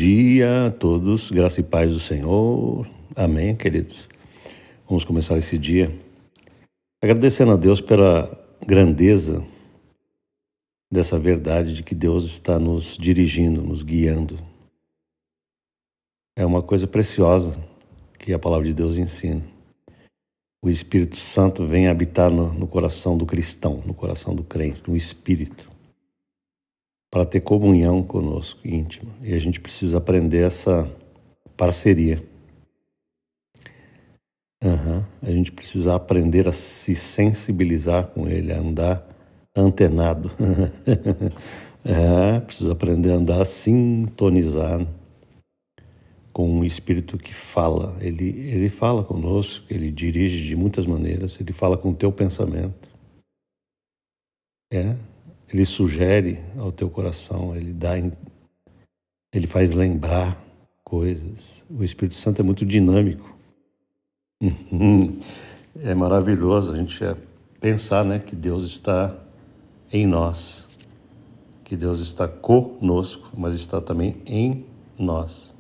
dia a todos, graça e paz do Senhor. Amém, queridos. Vamos começar esse dia agradecendo a Deus pela grandeza dessa verdade de que Deus está nos dirigindo, nos guiando. É uma coisa preciosa que a palavra de Deus ensina. O Espírito Santo vem habitar no coração do cristão, no coração do crente, no Espírito, para ter comunhão conosco, íntima. E a gente precisa aprender essa parceria. A gente precisa aprender a se sensibilizar com Ele, a andar antenado. Precisa aprender a andar sintonizado com um Espírito que fala. Ele fala conosco, Ele dirige de muitas maneiras, Ele fala com o teu pensamento. Ele sugere ao teu coração, Ele faz lembrar coisas. O Espírito Santo é muito dinâmico. É maravilhoso a gente pensar, que Deus está em nós, que Deus está conosco, mas está também em nós.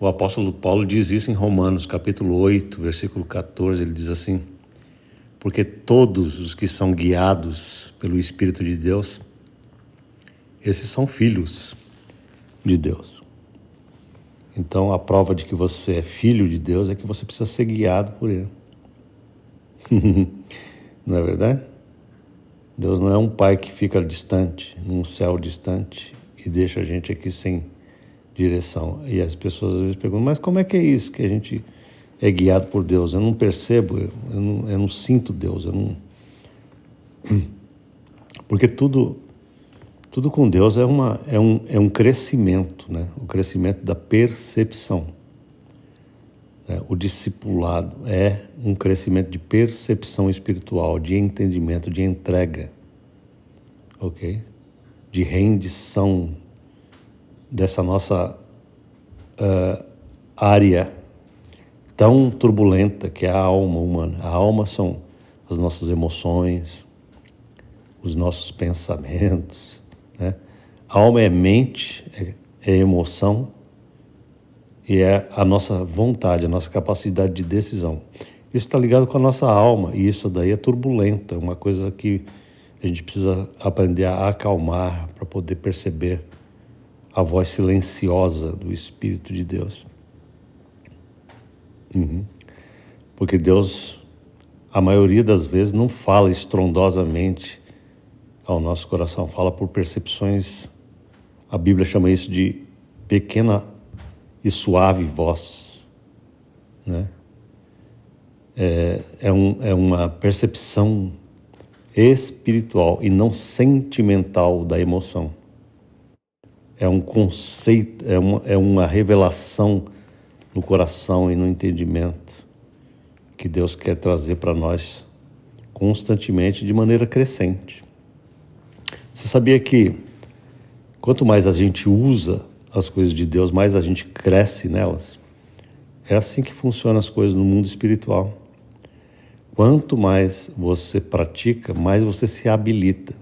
O apóstolo Paulo diz isso em Romanos, capítulo 8, versículo 14, ele diz assim: porque todos os que são guiados pelo Espírito de Deus, esses são filhos de Deus. Então, a prova de que você é filho de Deus é que você precisa ser guiado por Ele. Não é verdade? Deus não é um pai que fica distante, num céu distante, e deixa a gente aqui sem direção. E as pessoas às vezes perguntam, mas como é que é isso, que a gente é guiado por Deus? Eu não percebo, eu não sinto Deus, Porque tudo com Deus é um crescimento, o crescimento da percepção. O discipulado é um crescimento de percepção espiritual, de entendimento, de entrega, ok? De rendição dessa nossa área tão turbulenta que é a alma humana. A alma são as nossas emoções, os nossos pensamentos, A alma é mente, é emoção e é a nossa vontade, a nossa capacidade de decisão. Isso está ligado com a nossa alma e isso daí é turbulento, é uma coisa que a gente precisa aprender a acalmar para poder perceber a voz silenciosa do Espírito de Deus. Porque Deus, a maioria das vezes, não fala estrondosamente ao nosso coração, fala por percepções. A Bíblia chama isso de pequena e suave voz, É uma percepção espiritual e não sentimental da emoção. É um conceito, é uma revelação no coração e no entendimento que Deus quer trazer para nós constantemente, de maneira crescente. Você sabia que quanto mais a gente usa as coisas de Deus, mais a gente cresce nelas? É assim que funcionam as coisas no mundo espiritual. Quanto mais você pratica, mais você se habilita.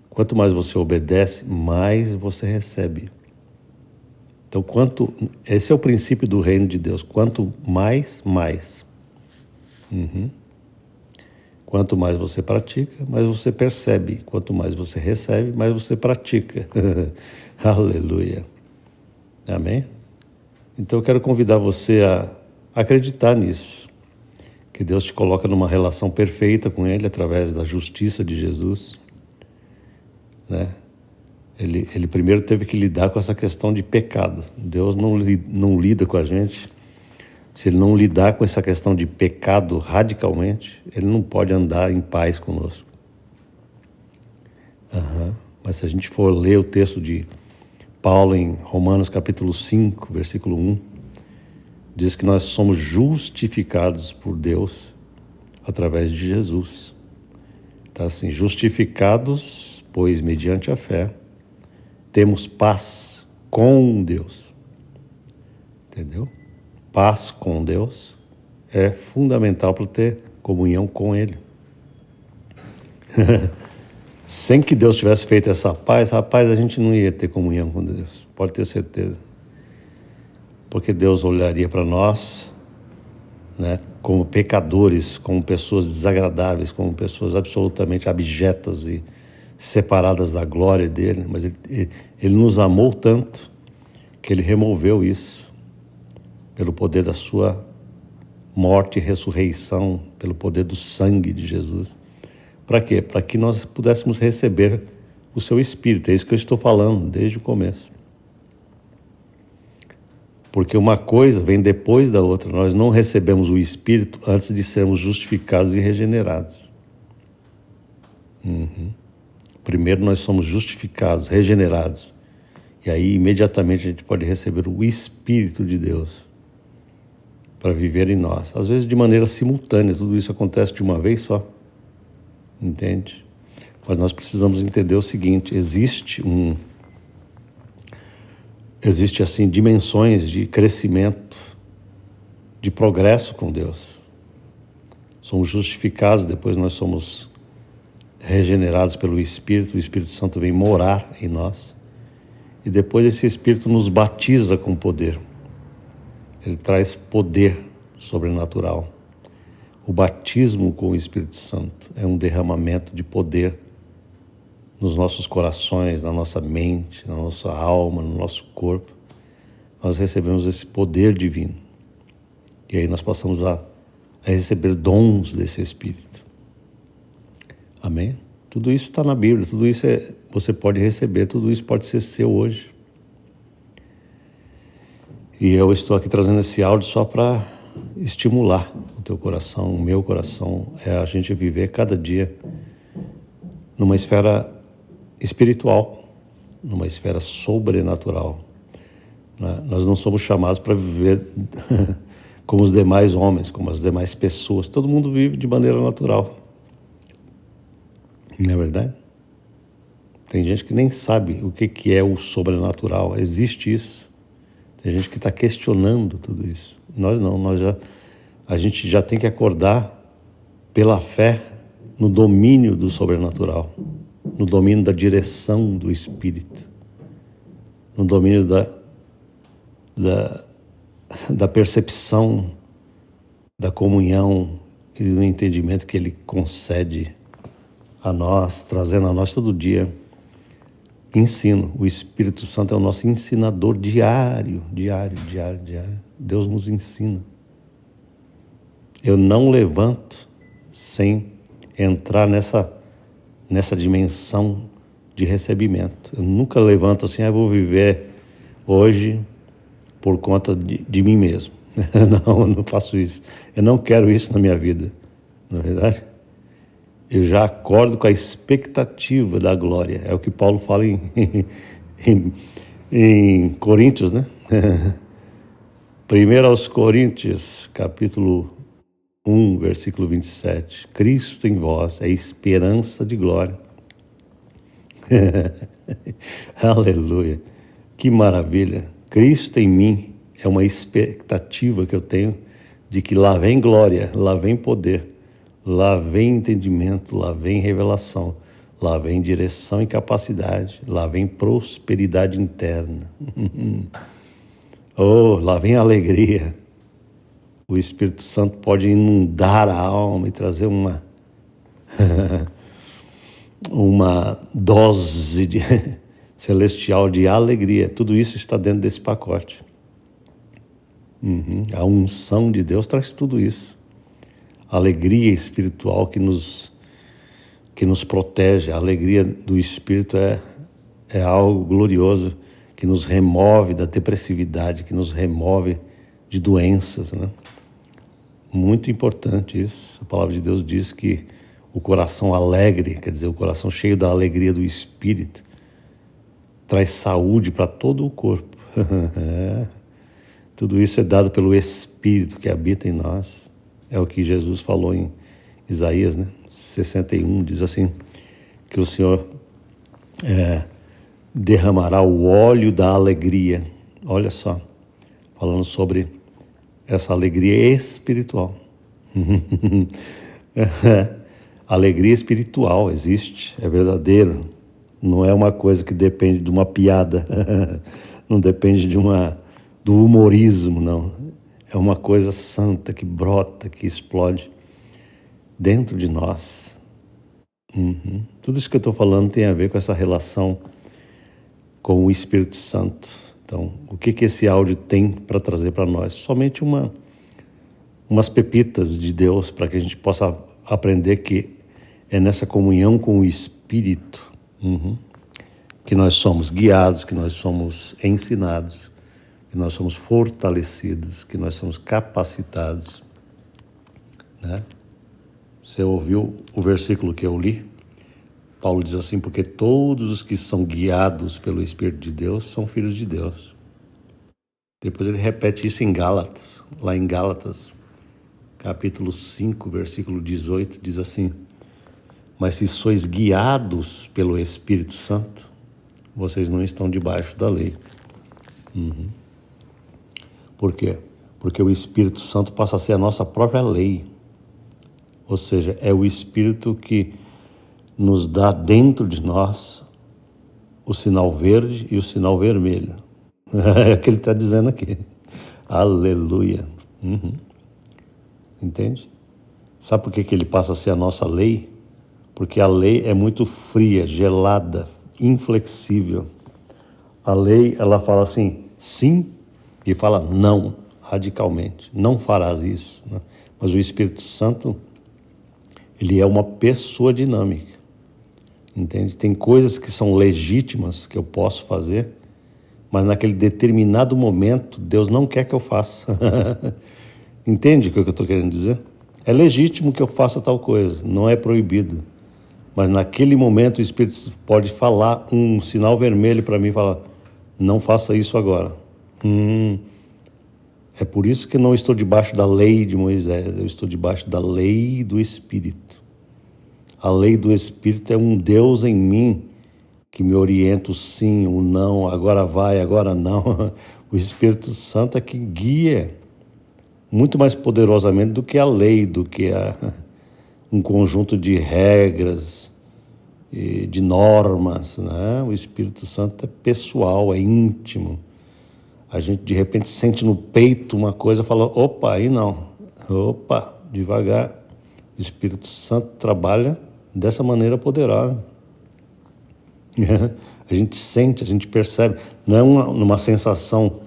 Quanto mais você obedece, mais você recebe. Então, esse é o princípio do reino de Deus. Quanto mais. Quanto mais você pratica, mais você percebe. Quanto mais você recebe, mais você pratica. Aleluia. Amém? Então eu quero convidar você a acreditar nisso. Que Deus te coloca numa relação perfeita com Ele através da justiça de Jesus. Ele primeiro teve que lidar com essa questão de pecado. Deus não lida com a gente. Se Ele não lidar com essa questão de pecado radicalmente, Ele não pode andar em paz conosco. Mas se a gente for ler o texto de Paulo em Romanos capítulo 5, versículo 1, diz que nós somos justificados por Deus através de Jesus. Tá assim, justificados, pois mediante a fé, temos paz com Deus. Entendeu? Paz com Deus é fundamental para ter comunhão com Ele. Sem que Deus tivesse feito essa paz, rapaz, a gente não ia ter comunhão com Deus, pode ter certeza. Porque Deus olharia para nós, né, como pecadores, como pessoas desagradáveis, como pessoas absolutamente abjetas e separadas da glória dele, mas ele nos amou tanto que ele removeu isso pelo poder da sua morte e ressurreição, pelo poder do sangue de Jesus. Para quê? Para que nós pudéssemos receber o seu Espírito. É isso que eu estou falando desde o começo. Porque uma coisa vem depois da outra. Nós não recebemos o Espírito antes de sermos justificados e regenerados. Primeiro nós somos justificados, regenerados. E aí imediatamente a gente pode receber o Espírito de Deus para viver em nós. Às vezes de maneira simultânea, tudo isso acontece de uma vez só. Entende? Mas nós precisamos entender o seguinte: existe assim dimensões de crescimento, de progresso com Deus. Somos justificados, depois nós somos regenerados pelo Espírito, o Espírito Santo vem morar em nós, e depois esse Espírito nos batiza com poder. Ele traz poder sobrenatural. O batismo com o Espírito Santo é um derramamento de poder nos nossos corações, na nossa mente, na nossa alma, no nosso corpo. Nós recebemos esse poder divino. E aí nós passamos a receber dons desse Espírito. Amém? Tudo isso está na Bíblia, tudo isso você pode receber, tudo isso pode ser seu hoje. E eu estou aqui trazendo esse áudio só para estimular o teu coração, o meu coração, a gente viver cada dia numa esfera espiritual, numa esfera sobrenatural. Nós não somos chamados para viver como os demais homens, como as demais pessoas. Todo mundo vive de maneira natural. Não é verdade? Tem gente que nem sabe o que é o sobrenatural. Existe isso. Tem gente que está questionando tudo isso. Nós não, a gente já tem que acordar pela fé no domínio do sobrenatural, no domínio da direção do Espírito, no domínio da percepção, da comunhão e do entendimento que Ele concede a nós, trazendo a nós todo dia ensino. O Espírito Santo é o nosso ensinador diário. Deus nos ensina. Eu não levanto sem entrar nessa dimensão de recebimento. Eu nunca levanto assim, vou viver hoje por conta de mim mesmo. Não, eu não faço isso. Eu não quero isso na minha vida, não é verdade? Eu já acordo com a expectativa da glória. É o que Paulo fala em Coríntios, né? 1 aos Coríntios, capítulo 1, versículo 27. Cristo em vós é esperança de glória. Aleluia. Que maravilha. Cristo em mim é uma expectativa que eu tenho de que lá vem glória, lá vem poder. Lá vem entendimento, lá vem revelação, lá vem direção e capacidade, lá vem prosperidade interna. Oh, lá vem alegria. O Espírito Santo pode inundar a alma e trazer uma dose celestial de alegria. Tudo isso está dentro desse pacote. A unção de Deus traz tudo isso. A alegria espiritual que nos protege, a alegria do Espírito é algo glorioso, que nos remove da depressividade, que nos remove de doenças, né? Muito importante isso. A palavra de Deus diz que o coração alegre, quer dizer, o coração cheio da alegria do Espírito, traz saúde para todo o corpo. Tudo isso é dado pelo Espírito que habita em nós. É o que Jesus falou em Isaías, né? 61, diz assim, que o Senhor derramará o óleo da alegria. Olha só, falando sobre essa alegria espiritual. Alegria espiritual existe, é verdadeiro. Não é uma coisa que depende de uma piada, não depende do humorismo, não. É uma coisa santa que brota, que explode dentro de nós. Tudo isso que eu estou falando tem a ver com essa relação com o Espírito Santo. Então, o que esse áudio tem para trazer para nós? Somente umas pepitas de Deus para que a gente possa aprender que é nessa comunhão com o Espírito que nós somos guiados, que nós somos ensinados, que nós somos fortalecidos, que nós somos capacitados, né? Você ouviu o versículo que eu li? Paulo diz assim, porque todos os que são guiados pelo Espírito de Deus são filhos de Deus. Depois ele repete isso em Gálatas, lá em Gálatas, capítulo 5, versículo 18, diz assim, mas se sois guiados pelo Espírito Santo, vocês não estão debaixo da lei. Por quê? Porque o Espírito Santo passa a ser a nossa própria lei. Ou seja, é o Espírito que nos dá dentro de nós o sinal verde e o sinal vermelho. É o que ele está dizendo aqui. Aleluia. Entende? Sabe por que ele passa a ser a nossa lei? Porque a lei é muito fria, gelada, inflexível. A lei, ela fala assim, sim, e fala não, radicalmente. Não farás isso, né? Mas o Espírito Santo, ele é uma pessoa dinâmica. Entende? Tem coisas que são legítimas que eu posso fazer, mas naquele determinado momento Deus não quer que eu faça. Entende o que eu estou querendo dizer? É legítimo que eu faça tal coisa, não é proibido. Mas naquele momento o Espírito pode falar um sinal vermelho para mim e falar, não faça isso agora. É por isso que não estou debaixo da lei de Moisés, eu estou debaixo da lei do Espírito. A lei do Espírito é um Deus em mim que me orienta o sim, o não, agora vai, agora não. O Espírito Santo é que guia muito mais poderosamente do que a lei, do que um conjunto de regras e de normas, né? O Espírito Santo é pessoal, é íntimo. A gente de repente sente no peito uma coisa e fala, opa, aí não, opa, devagar. O Espírito Santo trabalha dessa maneira poderosa. A gente sente, a gente percebe, não é uma sensação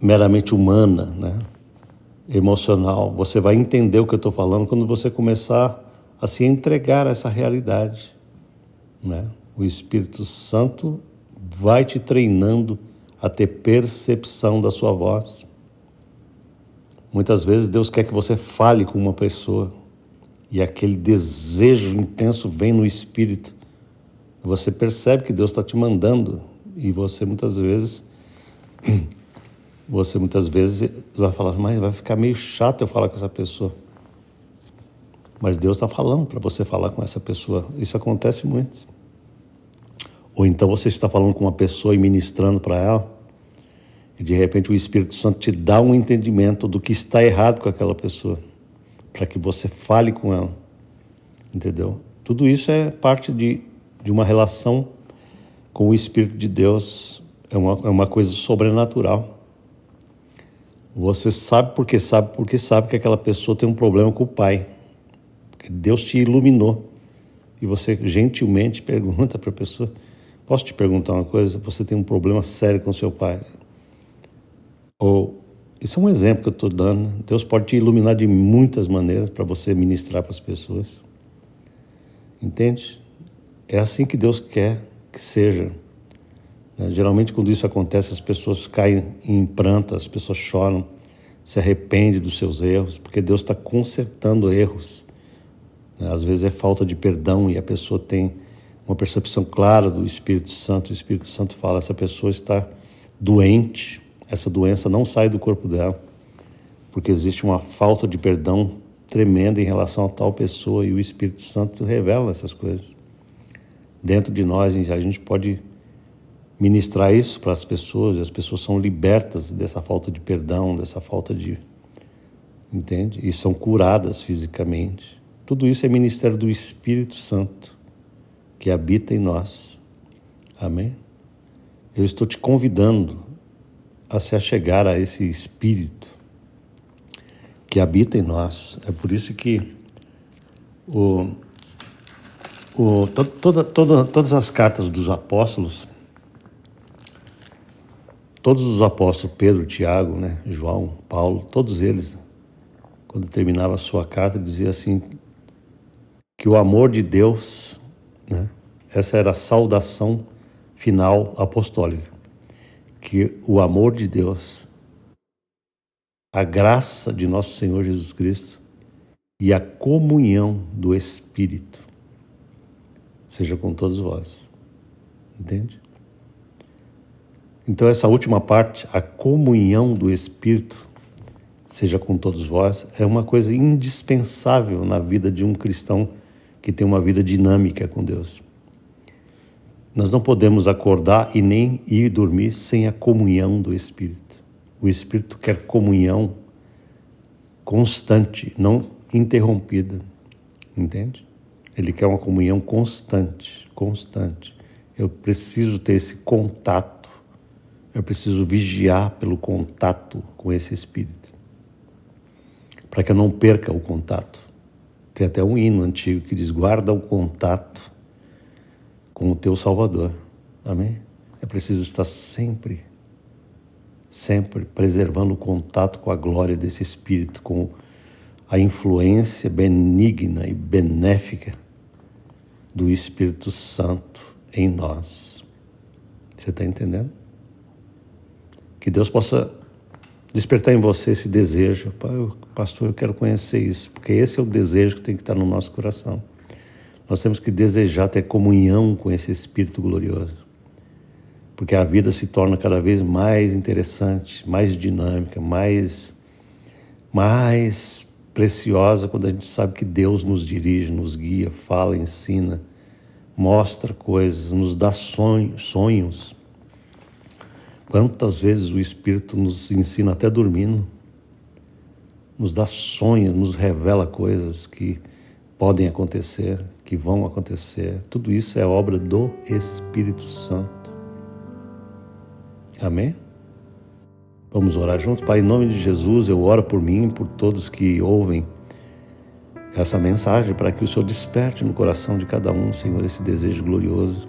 meramente humana, né? Emocional. Você vai entender o que eu estou falando quando você começar a se entregar a essa realidade, né? O Espírito Santo vai te treinando a ter percepção da sua voz. Muitas vezes Deus quer que você fale com uma pessoa e aquele desejo intenso vem no Espírito. Você percebe que Deus está te mandando e você muitas vezes vai falar, mas vai ficar meio chato eu falar com essa pessoa. Mas Deus está falando para você falar com essa pessoa. Isso acontece muito. Ou então você está falando com uma pessoa e ministrando para ela e de repente o Espírito Santo te dá um entendimento do que está errado com aquela pessoa para que você fale com ela. Entendeu? Tudo isso é parte de uma relação com o Espírito de Deus. É uma coisa sobrenatural. Você sabe porque sabe que aquela pessoa tem um problema com o pai. Porque Deus te iluminou. E você gentilmente pergunta para a pessoa, posso te perguntar uma coisa? Você tem um problema sério com seu pai? Ou, isso é um exemplo que eu estou dando. Deus pode te iluminar de muitas maneiras para você ministrar para as pessoas. Entende? É assim que Deus quer que seja. Geralmente quando isso acontece as pessoas caem em pranto, as pessoas choram, se arrependem dos seus erros, porque Deus está consertando erros. Às vezes é falta de perdão e a pessoa tem uma percepção clara do Espírito Santo. O Espírito Santo fala, essa pessoa está doente, essa doença não sai do corpo dela, porque existe uma falta de perdão tremenda em relação a tal pessoa e o Espírito Santo revela essas coisas. Dentro de nós a gente pode ministrar isso para as pessoas e as pessoas são libertas dessa falta de perdão, dessa falta de... Entende? E são curadas fisicamente. Tudo isso é ministério do Espírito Santo que habita em nós. Amém? Eu estou te convidando a se achegar a esse Espírito que habita em nós. É por isso que todas as cartas dos apóstolos, todos os apóstolos, Pedro, Tiago, João, Paulo, todos eles, quando terminava a sua carta, dizia assim, que o amor de Deus, essa era a saudação final apostólica, que o amor de Deus, a graça de nosso Senhor Jesus Cristo e a comunhão do Espírito seja com todos vós. Entende? Então essa última parte, a comunhão do Espírito seja com todos vós, é uma coisa indispensável na vida de um cristão que tem uma vida dinâmica com Deus. Nós não podemos acordar e nem ir dormir sem a comunhão do Espírito. O Espírito quer comunhão constante, não interrompida. Entende? Ele quer uma comunhão constante. Eu preciso ter esse contato. Eu preciso vigiar pelo contato com esse Espírito, para que eu não perca o contato. Tem até um hino antigo que diz, guarda o contato com o teu Salvador. Amém? É preciso estar sempre preservando o contato com a glória desse Espírito, com a influência benigna e benéfica do Espírito Santo em nós. Você está entendendo? Que Deus possa despertar em você esse desejo. Pastor, eu quero conhecer isso, porque esse é o desejo que tem que estar no nosso coração. Nós temos que desejar ter comunhão com esse Espírito glorioso, porque a vida se torna cada vez mais interessante, mais dinâmica, mais preciosa quando a gente sabe que Deus nos dirige, nos guia, fala, ensina, mostra coisas, nos dá sonhos. Quantas vezes o Espírito nos ensina até dormindo, nos dá sonhos, nos revela coisas que podem acontecer, que vão acontecer. Tudo isso é obra do Espírito Santo. Amém? Vamos orar juntos? Pai, em nome de Jesus, eu oro por mim e por todos que ouvem essa mensagem, para que o Senhor desperte no coração de cada um, Senhor, esse desejo glorioso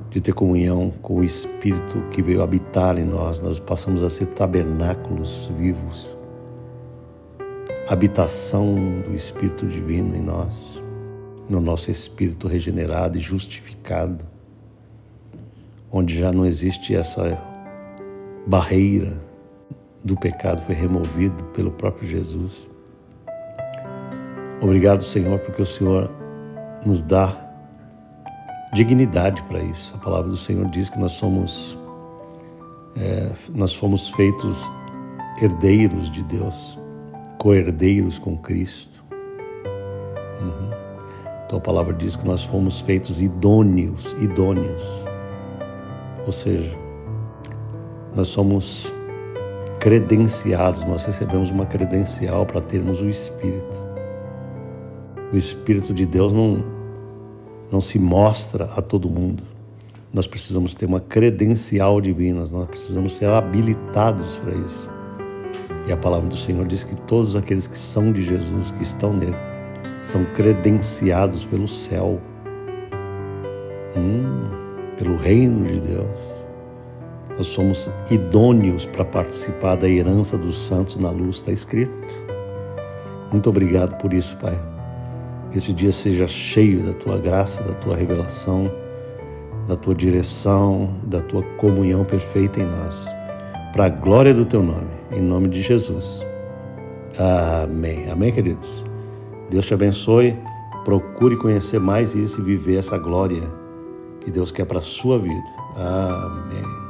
de ter comunhão com o Espírito que veio habitar em nós. Nós passamos a ser tabernáculos vivos, habitação do Espírito Divino em nós, no nosso espírito regenerado e justificado, onde já não existe essa barreira do pecado, foi removido pelo próprio Jesus. Obrigado, Senhor, porque o Senhor nos dá dignidade para isso. A palavra do Senhor diz que nós fomos feitos herdeiros de Deus, co-herdeiros com Cristo. Então a palavra diz que nós fomos feitos idôneos, ou seja, nós somos credenciados, nós recebemos uma credencial para termos o Espírito. O Espírito de Deus não se mostra a todo mundo. Nós precisamos ter uma credencial divina, nós precisamos ser habilitados para isso. E a palavra do Senhor diz que todos aqueles que são de Jesus, que estão nele, são credenciados pelo céu, pelo reino de Deus. Nós somos idôneos para participar da herança dos santos na luz, está escrito. Muito obrigado por isso, Pai. Que esse dia seja cheio da Tua graça, da Tua revelação, da Tua direção, da Tua comunhão perfeita em nós. Para a glória do Teu nome, em nome de Jesus. Amém. Amém, queridos? Deus te abençoe. Procure conhecer mais isso e viver essa glória que Deus quer para a sua vida. Amém.